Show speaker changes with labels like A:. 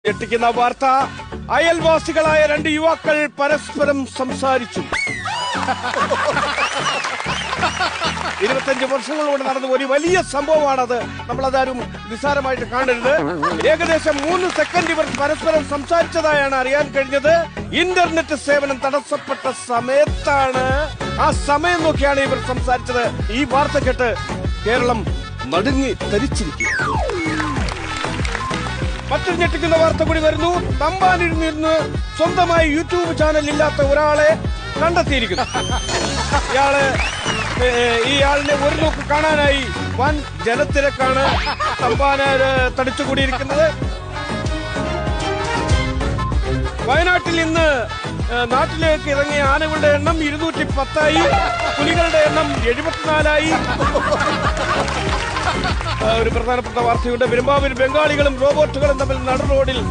A: ഞെട്ടിക്കുന്ന വാർത്ത, അയൽവാസികളായ 2 യുവാക്കൾ പരസ്പരം സംസാരിച്ചു. 25 വർഷങ്ങളോട് നടന്ന ഒരു വലിയ സംഭവമാണത്. നമ്മളതാരും നിസ്സാരമായിട്ട് കാണരുത്. ഏകദേശം 3 സെക്കൻഡ് ഇവർ പരസ്പരം സംസാരിച്ചതായാണ് അറിയാൻ കഴിഞ്ഞത്. ഇന്റർനെറ്റ് സേവനം തടസ്സപ്പെട്ട സമയത്താണ്, ആ സമയം നോക്കിയാണ് ഇവർ സംസാരിച്ചത്. ഈ വാർത്ത കേട്ട് കേരളം നടുങ്ങി ധരിച്ചിരിക്കുക. മറ്റൊരു ഞെട്ടിക്കുന്ന വാർത്ത കൂടി വരുന്നു. തമ്പാനിൽ നിന്ന് സ്വന്തമായി യൂട്യൂബ് ചാനൽ ഇല്ലാത്ത ഒരാളെ കണ്ടെത്തിയിരിക്കുന്നു. ഇയാളിനെ ഒരു നോക്ക് കാണാനായി വൻ ജനത്തിരക്കാണ് തമ്പാനാര് തടിച്ചുകൂടിയിരിക്കുന്നത്. വയനാട്ടിൽ ഇന്ന് നാട്ടിലേക്ക് ഇറങ്ങിയ ആനകളുടെ എണ്ണം 210ആയി, പുലികളുടെ എണ്ണം 74ആയി. ഒരു പ്രധാനപ്പെട്ട വാർത്തയുണ്ട്. പെരുമ്പാവൂർ ബംഗാളികളും റോബോട്ടുകളും തമ്മിൽ നട റോഡിൽ